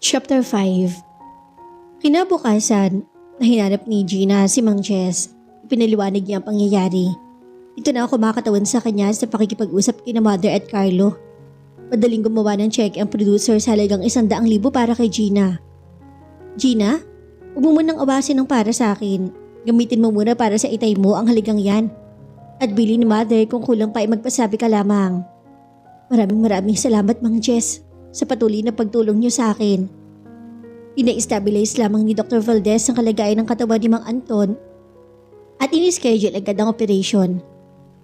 Chapter 5. Kinabukasan, nahinanap ni Gina si Mang Jess. Pinaliwanag niya ang pangyayari. Ito na ang kumakatawan sa kanya sa pakikipag-usap kina Mother at Carlo. Madaling gumawa ng check ang producer sa halagang 100,000 para kay Gina. Gina, huwag mo munang awasin ng para sa akin. Gamitin mo muna para sa itay mo ang halagang yan. At bili ni Mother kung kulang pa ay magpasabi ka lamang. Maraming salamat Mang Jess sa patuloy na pagtulong niyo sa akin. Pina-stabilize lamang ni Dr. Valdez ang kalagayan ng katawan ni Mang Anton at ini-schedule agad ang operation.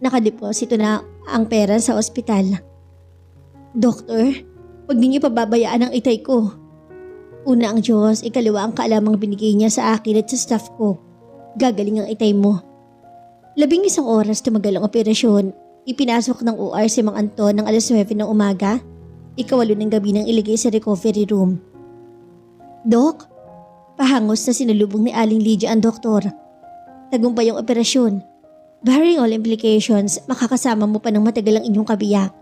Nakadeposito na ang pera sa ospital. Doktor, huwag ninyo pababayaan ang itay ko. Una ang Diyos, ikalawa ang kaalamang binigay niya sa akin at sa staff ko. Gagaling ang itay mo. 11 oras tumagal ang operasyon. Ipinasok ng OR si Mang Anton ng alas 9 ng umaga. 8 ng gabi nang ilagay sa recovery room. Dok, pahangos na sinalubong ni Aling Lydia ang doktor. Tagumpay ang operasyon. Barring all implications, makakasama mo pa ng matagal ang inyong kabiyak.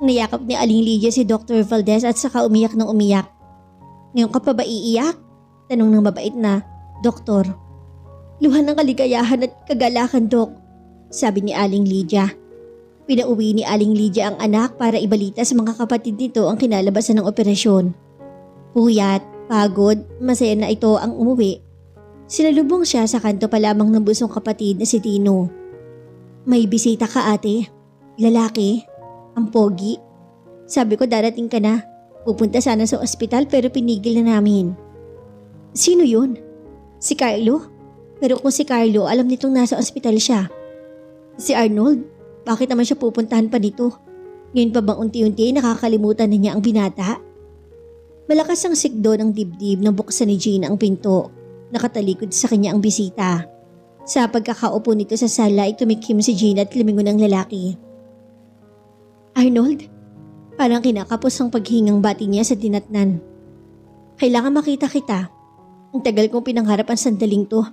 Niyakap ni Aling Lydia si Dr. Valdez at saka umiyak ng umiyak. Ngayon ka pa ba iiyak? Tanong ng mabait na doktor. Luhan ng kaligayahan at kagalakan, Dok, sabi ni Aling Lydia. Pinauwi ni Aling Lydia ang anak para ibalita sa mga kapatid nito ang kinalabasan ng operasyon. Puyat, pagod, masaya na ito ang umuwi. Sinalubong siya sa kanto pa lamang ng busong kapatid na si Tino. May bisita ka ate. Lalaki. Ang pogi. Sabi ko darating ka na. Pupunta sana sa ospital pero pinigil na namin. Sino yun? Si Carlo? Pero kung si Carlo, alam nitong nasa ospital siya. Si Arnold? Bakit naman siya pupuntahan pa dito? Ngayon pa bang unti-unti nakakalimutan na niya ang binata? Malakas ang sikdo ng dibdib nang buksan ni Gina ang pinto. Nakatalikod sa kanya ang bisita. Sa pagkakaupo nito sa sala ay tumikim si Gina at lumingon ang lalaki. Arnold? Parang kinakapos ang paghingang bati niya sa dinatnan. Kailangan makita kita. Ang tagal kong pinangharap ang sandaling to.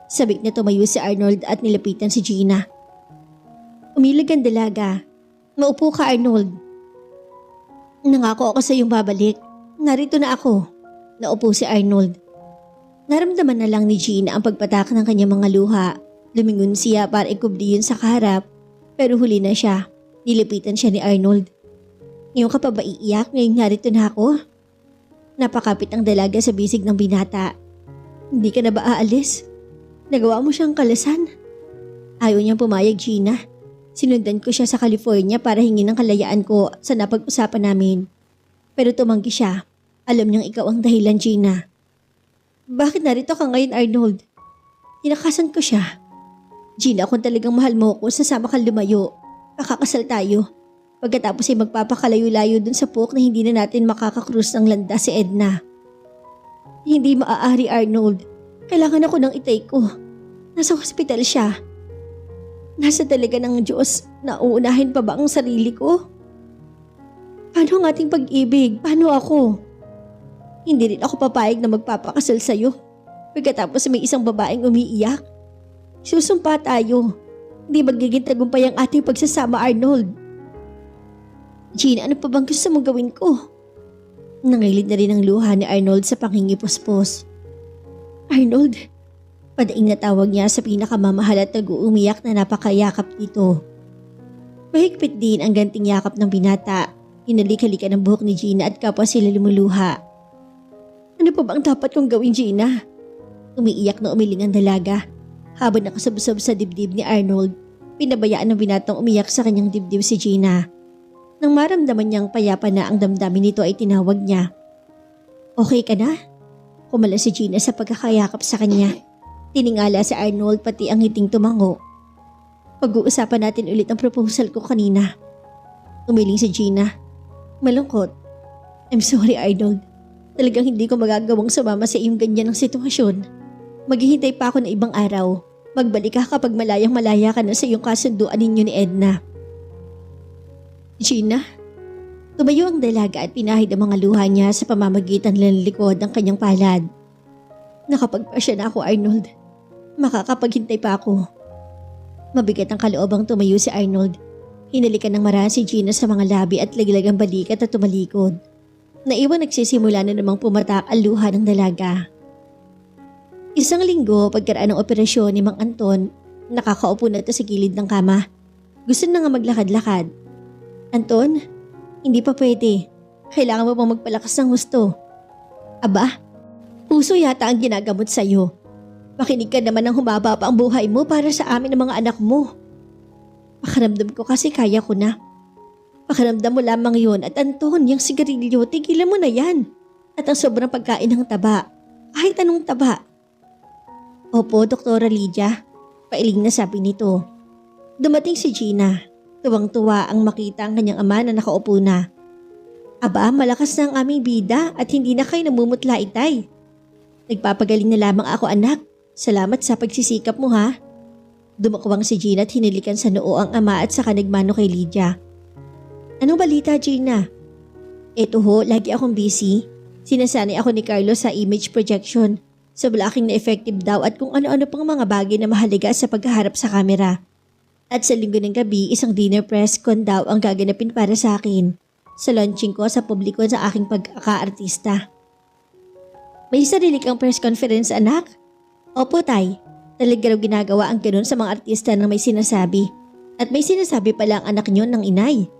Sabik na tumayo si Arnold at nilapitan si Gina. Umilag ang dalaga. Maupo ka, Arnold. Nangako ako sa iyong babalik. Narito na ako. Naupo si Arnold. Naramdaman na lang ni Gina ang pagpatak ng kanyang mga luha. Lumingon siya para ikubli yun sa kaharap. Pero huli na siya. Nilapitan siya ni Arnold. Ngayon ka pa ba iiyak? Ngayong narito na ako? Napakapit ang dalaga sa bisig ng binata. Hindi ka na ba aalis? Nagawa mo siyang kalasan. Ayaw niyang pumayag, Gina. Sinundan ko siya sa California para hingin ng kalayaan ko sa napag-usapan namin. Pero tumanggi siya. Alam niyang ikaw ang dahilan, Gina. Bakit narito ka ngayon, Arnold? Tinakasan ko siya. Gina, kung talagang mahal mo ko, sasama kang lumayo. Pakakasal tayo. Pagkatapos ay magpapakalayo-layo dun sa pook na hindi na natin makakakrus ng landas si Edna. Hindi maaari, Arnold. Kailangan ako ng itay ko. Nasa hospital siya. Nasa talaga ng Diyos na uunahin pa ba ang sarili ko? Paano ang ating pag-ibig? Paano ako? Hindi rin ako papayag na magpapakasal sa'yo. Pagkatapos may isang babaeng umiiyak. Susumpa tayo. Hindi magiging tagumpay ang ating pagsasama, Arnold. Gina, ano pa bang gusto mong gawin ko? Nangilid na rin ang luha ni Arnold sa pangingipospos. Arnold, padaing na tawag niya sa pinakamamahal at nag-uumiyak na napakayakap dito. Mahigpit din ang ganting yakap ng binata. Hinalik-halikan ang buhok ni Gina at kapwa sila lumuluha. Ano pa bang dapat kong gawin, Gina? Umiiyak na umiling ang dalaga. Habang nakasabsab sa dibdib ni Arnold, pinabayaan ng binatang umiyak sa kanyang dibdib si Gina. Nang maramdaman niyang payapa na ang damdamin nito ay tinawag niya. Okay ka na? Kumala si Gina sa pagkakayakap sa kanya. Tiningala si Arnold pati ang ngiting tumango. Pag-uusapan natin ulit ang proposal ko kanina. Umiling si Gina. Malungkot. I'm sorry, Arnold. Talagang hindi ko magagawang sumama sa iyong ganyan ng sitwasyon. Maghihintay pa ako ng ibang araw. Magbalik ka kapag malayang-malaya ka na sa iyong kasunduan ninyo ni Edna. Gina? Tumayo ang dalaga at pinahid ang mga luha niya sa pamamagitan ng likod ng kanyang palad. Nakapagpasya na ako, Arnold. makakapaghintay pa ako. Mabigat ang kaloobang tumayo si Arnold. Hinalikan ng marahan si Gina sa mga labi at laglag ang balikat at tumalikod. Naiwan nagsisimula na namang pumatak ang luha ng dalaga. Isang linggo pagkaraan ng operasyon ni Mang Anton, nakakaupo na ito sa gilid ng kama. Gusto na nga maglakad-lakad. Anton, hindi pa pwede. Kailangan mo pang magpalakas ng husto. Aba, puso yata ang ginagamot sa'yo. Makinig ka naman ng humaba pa ang buhay mo para sa amin ng mga anak mo. Pakiramdam ko kasi kaya ko na. Pakiramdam mo lamang yun at Anton, yung sigarilyo, tigilan mo na yan. At ang sobrang pagkain ng taba, kahit anong taba. Opo, Doktora Lydia, pailing na sabi nito. Dumating si Gina. Tuwang-tuwa ang makita ang kanyang ama na nakaupo na. Aba, malakas na ang aming bida at hindi na kayo namumutla, itay. Nagpapagaling na lamang ako, anak. Salamat sa pagsisikap mo, ha. Dumakwang si Gina at hinilikan sa noo ang ama at saka nagmano kay Lydia. Anong balita, Gina? Eto ho, lagi akong busy. Sinasanay ako ni Carlos sa image projection. Sa blocking na effective daw at kung ano-ano pang mga bagay na mahalaga sa paghaharap sa kamera. At sa linggo ng gabi, isang dinner press con daw ang gaganapin para sa akin. Sa launching ko sa publiko sa aking pagkaka-artista. May sarili kang press conference, anak? Opo, tay. Talaga raw ginagawa ang ganun sa mga artista na may sinasabi. At may sinasabi pala ang anak niyo ng inay.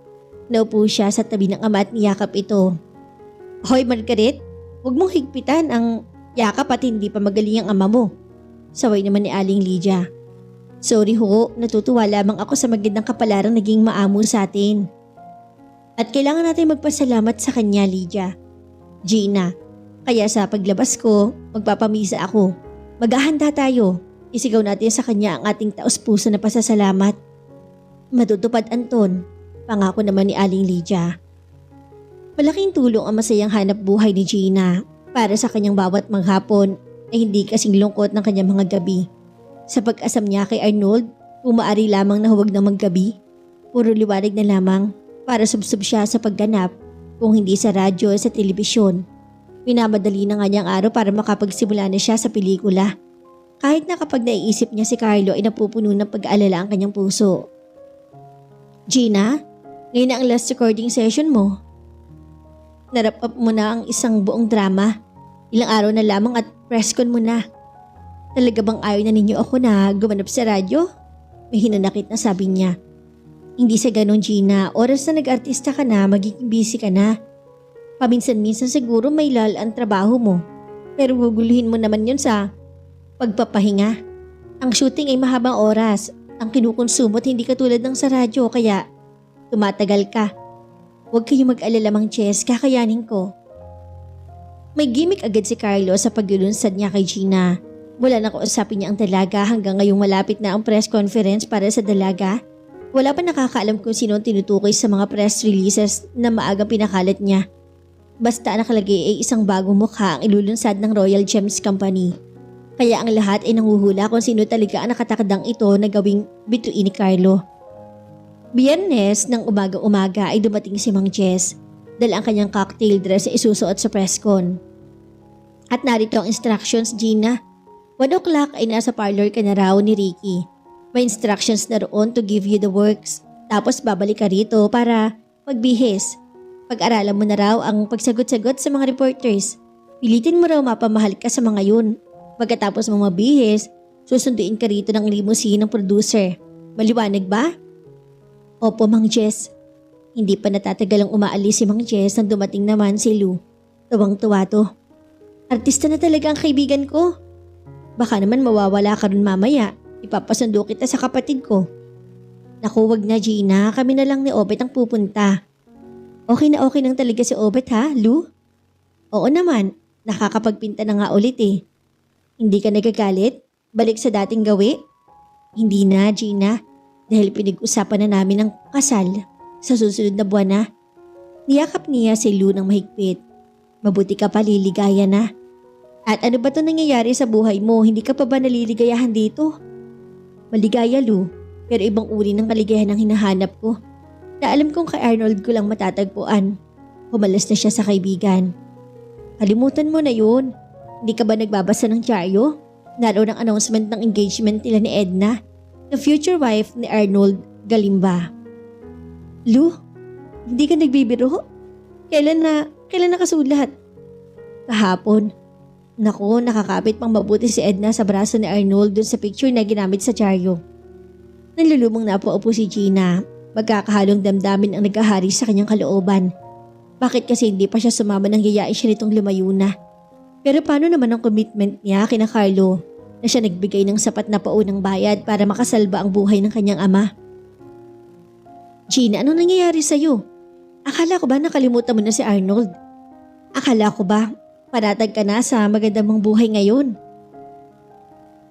Naupo siya sa tabi ng ama at niyakap ito. Hoy, Margaret, huwag mong higpitan ang yakap at hindi pa magaling ang ama mo. Saway naman ni Aling Lydia. Sorry ho, natutuwa lamang ako sa magandang kapalarang naging maamo sa atin. At kailangan natin magpasalamat sa kanya, Lydia. Gina, kaya sa paglabas ko, magpapamisa ako. Maghahanda tayo. Isigaw natin sa kanya ang ating taos-puso na pasasalamat. Matutupad, Anton. Pangako naman ni Aling Lydia. Malaking tulong ang masayang hanap buhay ni Gina para sa kanyang bawat maghapon ay hindi kasing lungkot ng kanyang mga gabi. Sa pag-asam niya kay Arnold, umaari lamang na huwag na maggabi. Puro liwanag na lamang para subsob siya sa pagganap kung hindi sa radyo sa telebisyon. Minamadali na nga niyang araw para makapagsimula na siya sa pelikula. Kahit na kapag naiisip niya si Carlo ay napupuno ng pag-aalala ang kanyang puso. Gina, ngayon na ang last recording session mo. Narap up mo na ang isang buong drama. Ilang araw na lamang at press con mo na. Talaga bang ayaw na ninyo ako na gumanap sa radyo? May hinanakit na sabi niya. Hindi sa ganun, Gina. Oras na nag-artista ka na, magiging busy ka na. Paminsan-minsan siguro may lal ang trabaho mo. Pero guguluhin mo naman yun sa pagpapahinga. Ang shooting ay mahabang oras. Ang kinukonsumo at hindi katulad ng sa radyo kaya tumatagal ka. Huwag kayong mag-alala, Mang Chess, kakayanin ko. May gimmick agad si Carlo sa paglulunsad niya kay Gina. Wala na kausapin niya ang dalaga hanggang ngayong malapit na ang press conference para sa dalaga. Wala pa nakakaalam kung sino ang tinutukoy sa mga press releases na maagang pinakalat niya. Basta nakalagay ay isang bagong mukha ang ilulunsad ng Royal Gems Company. Kaya ang lahat ay nanguhula kung sino talaga ang nakatakdang ito na gawing bituin ni Carlo. Biyernes ng umaga-umaga ay dumating si Mang Jess. Dala ang kanyang cocktail dress na isusuot sa press con. At narito ang instructions, Gina. 1 o'clock ay nasa parlor ka na raw ni Ricky. May instructions na roon to give you the works. Tapos babalik ka rito para magbihis. Pag-aralan mo na raw ang pagsagot-sagot sa mga reporters. Pilitin mo raw mapamahal ka sa mga yun. Pagkatapos mo mabihis, susunduin ka rito ng limousine ng producer. Maliwanag ba? Opo, Mang Jess. Hindi pa natatagal ang umaalis si Mang Jess nang dumating naman si Lou. Tuwang-tuwa to. Artista na talaga ang kaibigan ko. Baka naman mawawala ka rin mamaya. Ipapasundo kita sa kapatid ko. Naku, wag na, Gina. Kami na lang ni Obet ang pupunta. Okay na okay nang talaga si Obet, ha, Lou? Oo naman. Nakakapagpinta na nga ulit eh. Hindi ka nagagalit? Balik sa dating gawi? Hindi na, Gina. Dahil pinag-usapan na namin ang kasal sa susunod na buwan na. Niyakap niya si Lou ng mahigpit. Mabuti ka pa, liligaya na. At ano ba ito nangyayari sa buhay mo? Hindi ka pa ba naliligayahan dito? Maligaya, Lou. Pero ibang uri ng kaligayahan ang hinahanap ko. Na alam kong kay Arnold ko lang matatagpuan. Humalas na siya sa kaibigan. Kalimutan mo na yun. Hindi ka ba nagbabasa ng dyaryo? Naroon ang announcement ng engagement nila ni Edna, na future wife ni Arnold Galimba. Lu, hindi ka nagbibiro? Kailan nakasulat? Kahapon. Naku, nakakapit pang mabuti si Edna sa braso ni Arnold dun sa picture na ginamit sa dyaryo. Nanlulumong napaupo si Gina. Magkakahalong damdamin ang nagkahari sa kanyang kalooban. Bakit kasi hindi pa siya sumama nang yayain siya nitong lumayo na? Pero paano naman ang commitment niya kina Carlo na siya nagbigay ng sapat na paunang bayad para makasalba ang buhay ng kanyang ama? Gina, anong nangyayari sa'yo? Akala ko ba nakalimutan mo na si Arnold? Akala ko ba paratag ka na sa maganda mong buhay ngayon?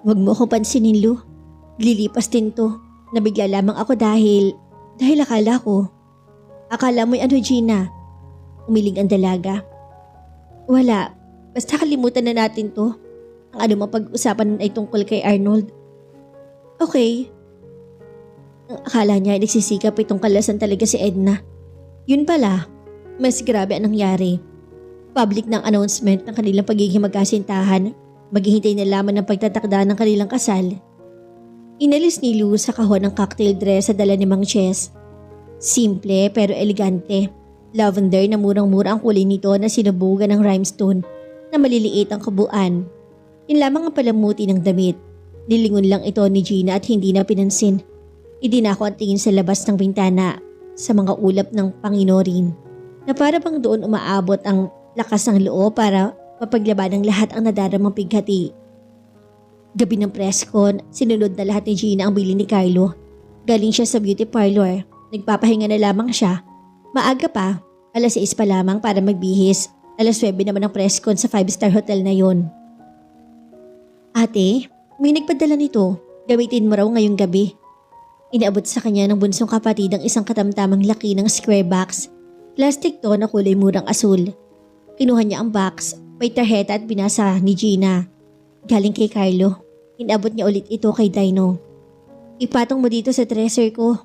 Huwag mo akong pansinin, Lu. Lilipas din to. Nabigla lamang ako dahil akala mo'y ano, Gina? Umiling ang dalaga. Wala. Basta kalimutan na natin to. Ang anumang pag-usapan ay tungkol kay Arnold. Okay. Ang akala niya ay nagsisikap itong kalasan talaga si Edna. Yun pala, mas grabe ang nangyari. Public ng announcement ng kanilang pagiging magkasintahan, maghihintay na lamang ng pagtatakda ng kanilang kasal. Inalis ni Lu sa kahon ng cocktail dress sa dala ni Mang Ches. Simple pero elegante. Lavender na murang-mura ang kulay nito na sinubugan ng rhinestone na maliliit ang kabuuan. Yun lamang ang palamuti ng damit. Nilingon lang ito ni Gina at hindi na pinansin. Idinako ang tingin sa labas ng bintana sa mga ulap ng Panginorin na para bang doon umaabot ang lakas ng loob para mapaglaban ng lahat ang nadaramang pighati. Gabi ng preskon, sinunod na lahat ni Gina ang bili ni Carlo. Galing siya sa beauty parlor. Nagpapahinga na lamang siya. Maaga pa, 6:00 pa lamang para magbihis. 9:00 naman ang preskon sa 5-star hotel na yon. Ate, may nagpadala nito. Gamitin mo raw ngayong gabi. Inaabot sa kanya ng bunsong kapatid ang isang katamtamang laki ng square box. Plastic to na kulay murang asul. Kinuha niya ang box, may tarheta at binasa ni Gina. Galing kay Carlo. Inabot niya ulit ito kay Dino. Ipatong mo dito sa dresser ko.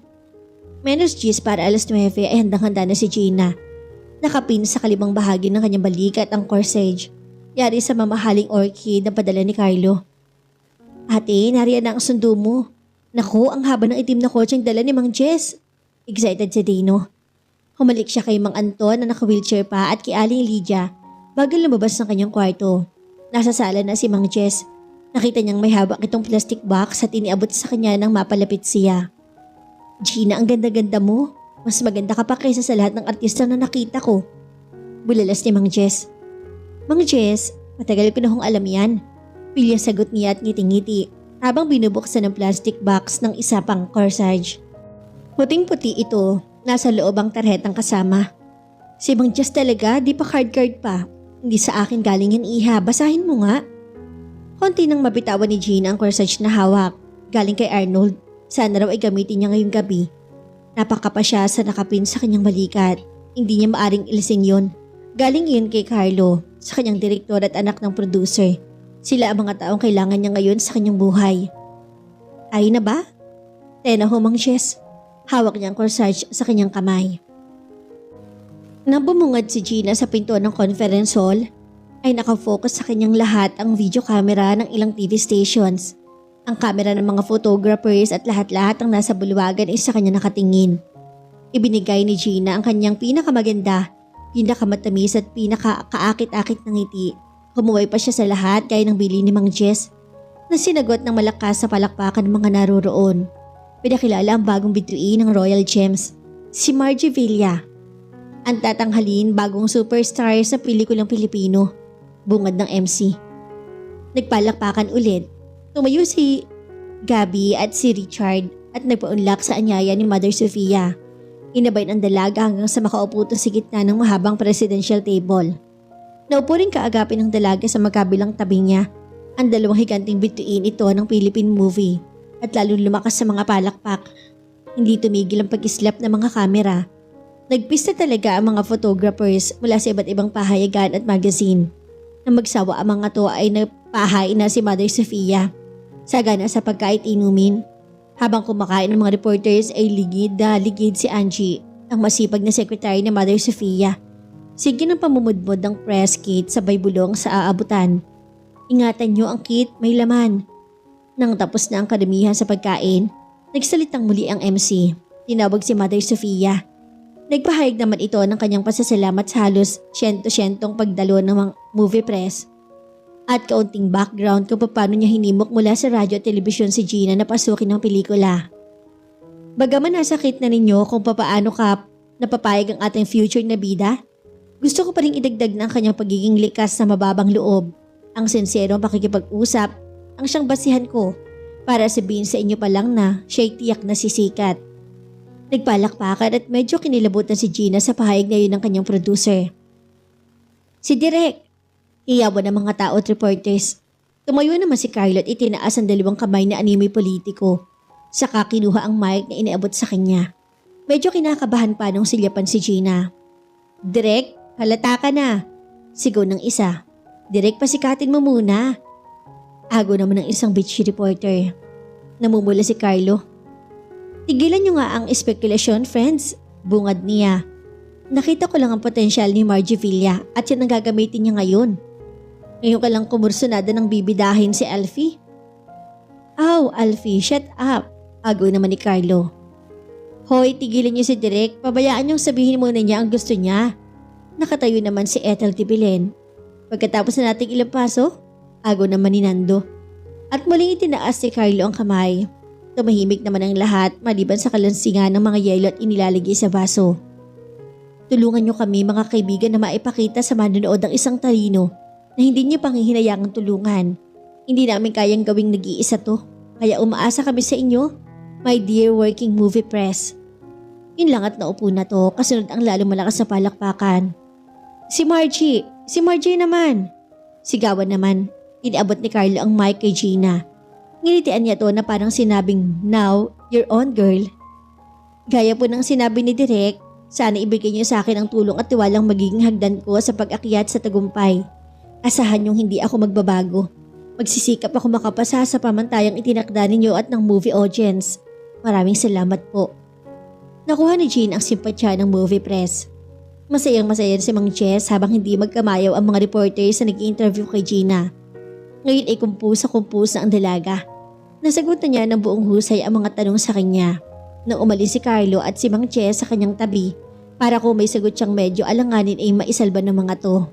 Menos 10 para 9:00 ay handang-handa na si Gina. Nakapin sa kalimang bahagi ng kanyang balikat ang corsage. Yari sa mamahaling orchid na padala ni Carlo. Ate, nariyan na ang sundo mo. Naku, ang haba ng itim na kotseng dala ni Mang Jess. Excited si Dino. Humalik siya kay Mang Anton na naka-wheelchair pa at kay Aling Lydia bago lumabas ng kanyang kwarto. Nasa sala na si Mang Jess. Nakita niyang may habak itong plastic box at iniabot sa kanya nang mapalapit siya. Gina, ang ganda-ganda mo. Mas maganda ka pa kaysa sa lahat ng artista na nakita ko. Bulalas ni Mang Jess. Mang Jess, matagal ko na hong alam yan. Pilyang sagot niya at ngiti-ngiti habang binubuksan ng plastic box ng isa pang corsage. Puting-puti ito, nasa loob ang tarhetang kasama. Si Mang Jess talaga, di pa card pa. Hindi sa akin galing yan, iha. Basahin mo nga. Konti nang mabitawan ni Gina ang corsage na hawak. Galing kay Arnold. Sana raw ay gamitin niya ngayong gabi. Napakapa siya sa nakapin sa kanyang balikat. Hindi niya maaring ilisin yon. Galing yun kay Carlo, sa kanyang direktor at anak ng producer. Sila ang mga taong kailangan niya ngayon sa kanyang buhay. Ay na ba? Tena ho, Mang Jess. Hawak niya ang corsage sa kanyang kamay. Nang bumungad si Gina sa pinto ng conference hall, ay nakafocus sa kanyang lahat ang video camera ng ilang TV stations. Ang kamera ng mga photographers at lahat-lahat ang nasa bulwagan ay sa kanya nakatingin. Ibinigay ni Gina ang kanyang pinakamaganda, pinakamatamis at pinakakaakit-akit ng ngiti. Humuway pa siya sa lahat gaya ng bili ni Mang Jess na sinagot ng malakas sa palakpakan ng mga naroroon. Pinakilala ang bagong bituin ng Royal Gems, si Margie Villa. Ang tatanghalin bagong superstar sa pelikulang Pilipino, bungad ng MC. Nagpalakpakan ulit. Tumayo si Gabby at si Richard at nagpaunlak sa anyaya ni Mother Sofia. Inabay ng dalaga hanggang sa makaupo sa gitna ng mahabang presidential table. Naupo rin kaagapin ng dalaga sa magkabilang tabi niya ang dalawang higanting bituin ito ng Philippine movie at lalong lumakas sa mga palakpak. Hindi tumigil ang pag-islap ng mga kamera. Nagpista talaga ang mga photographers mula sa iba't ibang pahayagan at magazine. Nang magsawa ang mga to ay napahay na si Mother Sofia. Sagana sa pagkait-inumin. Habang kumakain ng mga reporters ay ligid si Angie, ang masipag na sekretary ni Mother Sofia. Sige ng pamumudmod ng press kit sabay bulong sa aabutan. Ingatan niyo ang kit, may laman. Nang tapos na ang karamihan sa pagkain, nagsalitang muli ang MC. Tinawag si Mother Sofia. Nagpahayag naman ito ng kanyang pasasalamat sa halos siyento-siyentong pagdalo ng mga movie press at kaunting background kung paano niya hinimok mula sa radyo at telebisyon si Gina na pasukin ng pelikula. Bagaman nasakit na ninyo kung papaano ka napapayag ang ating future na bida, gusto ko pa rin idagdag na ang kanyang pagiging likas na mababang loob. Ang sensyerong pakikipag-usap ang siyang basihan ko para sabihin sa inyo pa lang na siya'y tiyak na sisikat. Nagpalakpakan at medyo kinilabutan si Gina sa pahayag na yun ng kanyang producer. Si Direk, hiyawan ng mga tao at reporters. Tumayo naman si Carlo at itinaas ang dalawang kamay na animoy politiko. Saka kinuha ang mic na inaabot sa kanya. Medyo kinakabahan pa nung silyapan si Gina. Direk, halata ka na. Sigaw ng isa. Direk, pasikatin mo muna. Ago naman ng isang beach reporter. Namumula si Carlo. Tigilan niyo nga ang espekulasyon, friends. Bungad niya. Nakita ko lang ang potensyal ni Margie Villa at yan ang gagamitin niya ngayon. Ngayon ka lang kumursunada ng bibidahin si Alfie. Aw, Alfie, shut up. Ago naman ni Carlo. Hoy, tigilan niyo si Direk. Pabayaan niyong sabihin muna niya ang gusto niya. Nakatayo naman si Ethel Tibilen. Pagkatapos na nating ilang paso, ago naman ni Nando. At muling itinaas si Carlo ang kamay. Tumahimik naman ang lahat maliban sa kalansingan ng mga yelo at inilalagay sa baso. Tulungan niyo kami mga kaibigan na maipakita sa manonood ang isang talino na hindi niyo panghihinayangang tulungan. Hindi namin kayang gawing nag-iisa to. Kaya umaasa kami sa inyo, my dear working movie press. Yun lang at naupo na to, kasunod ang lalong malakas na palakpakan. Si Margie naman. Sigawan naman, iniabot ni Carlo ang mic kay Gina. Ngilitian niya to na parang sinabing, now, you're on girl. Gaya po ng sinabi ni Direk, sana ibigay niyo sa akin ang tulong at tiwalang magiging hagdan ko sa pag-akyat sa tagumpay. Asahan niyong hindi ako magbabago. Magsisikap ako makapasa sa pamantayang itinakda ninyo at ng movie audience. Maraming salamat po. Nakuha ni Jean ang simpatya ng movie press. Masayang-masaya si Mang Jess habang hindi magkamayaw ang mga reporters na nag-i-interview kay Gina. Ngayon ay kumpus na ang dalaga. Nasagot na niya ng buong husay ang mga tanong sa kanya. Nang umalis si Carlo at si Mang Jess sa kanyang tabi para kung may sagot siyang medyo alanganin ay maisalba ng mga to.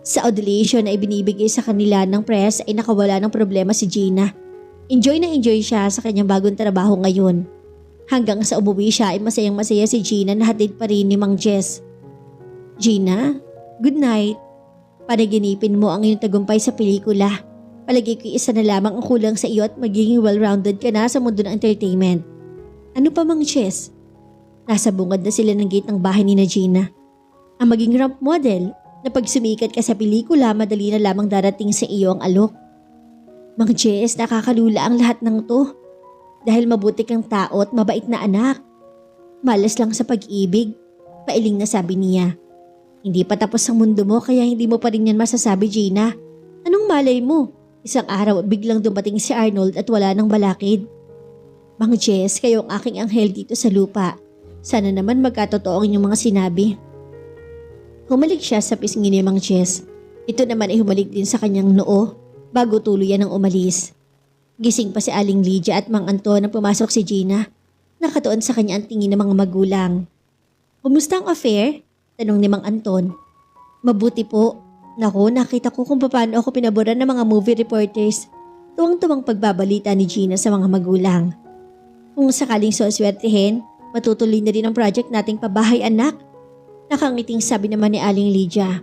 Sa audition na ibinibigay sa kanila ng press ay nakawala ng problema si Gina. Enjoy na enjoy siya sa kanyang bagong trabaho ngayon. Hanggang sa umuwi siya ay masayang-masaya si Gina na hatid pa rin ni Mang Jess. Gina, good night. Panaginipin mo ang iyong tagumpay sa pelikula. Palagi ko isa na lamang ang kulang sa iyo at magiging well-rounded ka na sa mundo ng entertainment. Ano pa Mang Jess? Nasa bungad na sila ng gate ng bahay ni Gina. Ang maging ramp model na pag sumikat ka sa pelikula madali na lamang darating sa iyo ang alok. Mang Jess, nakakalula ang lahat ng to. Dahil mabuti kang tao at mabait na anak. Malas lang sa pag-ibig, pailing na sabi niya. Hindi pa tapos ang mundo mo kaya hindi mo pa rin yan masasabi, Gina. Anong malay mo? Isang araw biglang dumating si Arnold at wala nang balakid. Mang Jess, kayo ang aking anghel dito sa lupa. Sana naman magkatotoo ang inyong mga sinabi. Humalik siya sa pisngi ni Mang Jess. Ito naman ay humalik din sa kanyang noo bago tuluyan ang umalis. Gising pa si Aling Lydia at Mang Anton na pumasok si Gina. Nakatuon sa kanya ang tingin ng mga magulang. Kumusta ang affair? Tanong ni Mang Anton. Mabuti po. Naku, nakita ko kung paano ako pinaboran ng mga movie reporters. Tuwang-tuwang pagbabalita ni Gina sa mga magulang. Kung sakaling suswertehin, matutuloy na rin ang project nating pabahay anak. Nakangiting sabi naman ni Aling Lydia.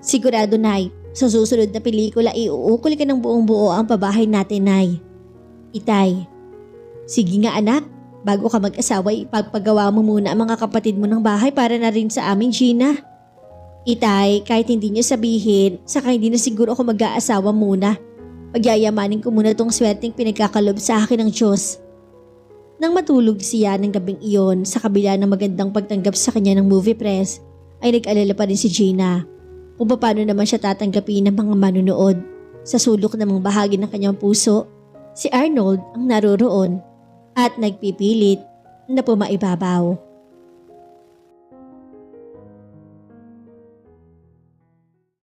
Sigurado, Nay, sa susunod na pelikula iuukol ka ng buong buo ang pabahay natin, Nay. Itay. Sige nga anak, bago ka mag-asawa ipagpagawa mo muna ang mga kapatid mo ng bahay para na rin sa amin, Gina. Itay, kahit hindi niyo sabihin, saka hindi na siguro ako mag-aasawa muna. Pagyayamanin ko muna tong swerteng pinagkakalob sa akin ng Diyos. Nang matulog siya ng gabing iyon sa kabila ng magandang pagtanggap sa kanya ng movie press, ay nag-alala pa rin si Gina kung paano naman siya tatanggapin ng mga manunood. Sa sulok namang bahagi ng kanyang puso, si Arnold ang naroroon at nagpipilit na pumaibabaw.